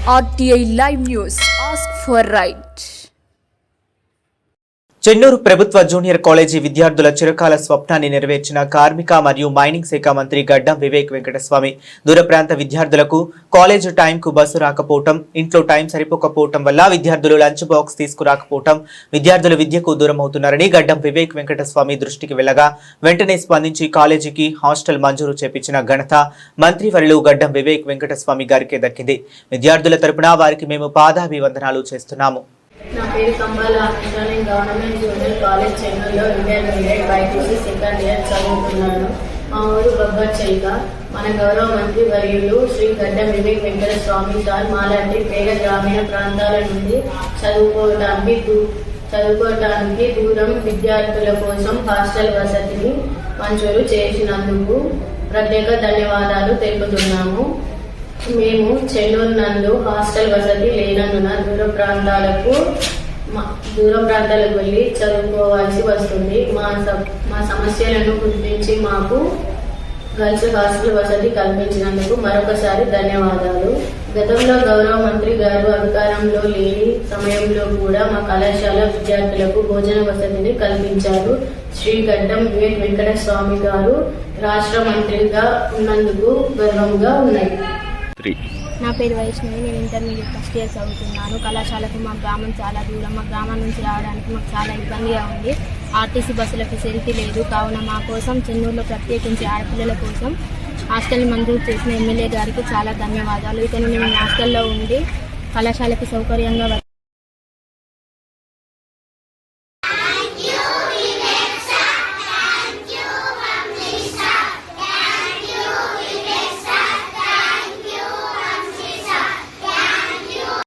RTI Live News. Ask for right. Chennur ప్రభుత్వ junior college విద్యార్థుల చిరకాల స్వప్నాన్ని నెరవేర్చిన కార్మిక మరియు మైనింగ్ శాఖ మంత్రి గడ్డం వివేక్ వెంకటస్వామి దూర ప్రాంత విద్యార్థులకు కాలేజ్ టైంకు బస్సు రాకపోవటం, ఇంట్లో టైం సరిపోకపోవటం వల్ల విద్యార్థులు లంచ్ బాక్స్ తీసుకురాకపోవటం, విద్యార్థులు విద్యకు దూరం అవుతున్నారని గడ్డం వివేక్ వెంకటస్వామి దృష్టికి వెళ్లగా వెంటనే స్పందించి కాలేజీకి హాస్టల్ మంజూరు చేపించిన ఘనత మంత్రివర్యులు గడ్డం వివేక్ వెంకటస్వామి గారికి దక్కింది. విద్యార్థుల తరపున వారికి మేము పాదాభివందనాలు చేస్తున్నాము. నా పేరు కంబాల ఆనంద. నేను గవర్నమెంట్ జూనియర్ కాలేజ్ చెన్నూరులో ఇంటర్మీడియట్ బైపీసీ సెకండ్ ఇయర్ చదువుతున్నాను. మా ఊరు బొబ్బర్చెల్క. మన గౌరవ మంత్రి వర్యులు శ్రీ గడ్డం వివేక్ వెంకటస్వామి సార్ మాలాంటి పేద గ్రామీణ ప్రాంతాల నుండి చదువుకోవడానికి దూరం విద్యార్థుల కోసం హాస్టల్ వసతిని మంజూరు చేసినందుకు ప్రత్యేక ధన్యవాదాలు తెలుపుతున్నాము. మేము చెన్నూరు నందు హాస్టల్ వసతి లేనందున దూర ప్రాంతాలకు వెళ్ళి చదువుకోవాల్సి వస్తుంది. మా సమస్యలను గుర్తించి మాకు గర్ల్స్ హాస్టల్ వసతి కల్పించినందుకు మరొకసారి ధన్యవాదాలు. గతంలో గౌరవ మంత్రి గారు అధికారంలో లేని సమయంలో కూడా మా కళాశాల విద్యార్థులకు భోజన వసతిని కల్పించారు. శ్రీ గడ్డం వివేక్ వెంకటస్వామి గారు రాష్ట్ర మంత్రిగా ఉన్నందుకు గర్వంగా ఉన్నాయి. నా పేరు వైష్ణవి. నేను ఇంటర్మీడియట్ ఫస్ట్ ఇయర్ చదువుతున్నాను. కళాశాలకు మా గ్రామం చాలా దూరం. మా గ్రామం నుంచి రావడానికి మాకు చాలా ఇబ్బందిగా ఉంది. ఆర్టీసీ బస్సుల ఫెసిలిటీ లేదు. కావున మా కోసం చెన్నూరులో ప్రత్యేకించి ఆడపిల్లల కోసం హాస్టల్ మంజూరు చేసిన ఎమ్మెల్యే గారికి చాలా ధన్యవాదాలు. ఇతను మేము హాస్టల్లో ఉండి కళాశాలకి సౌకర్యంగా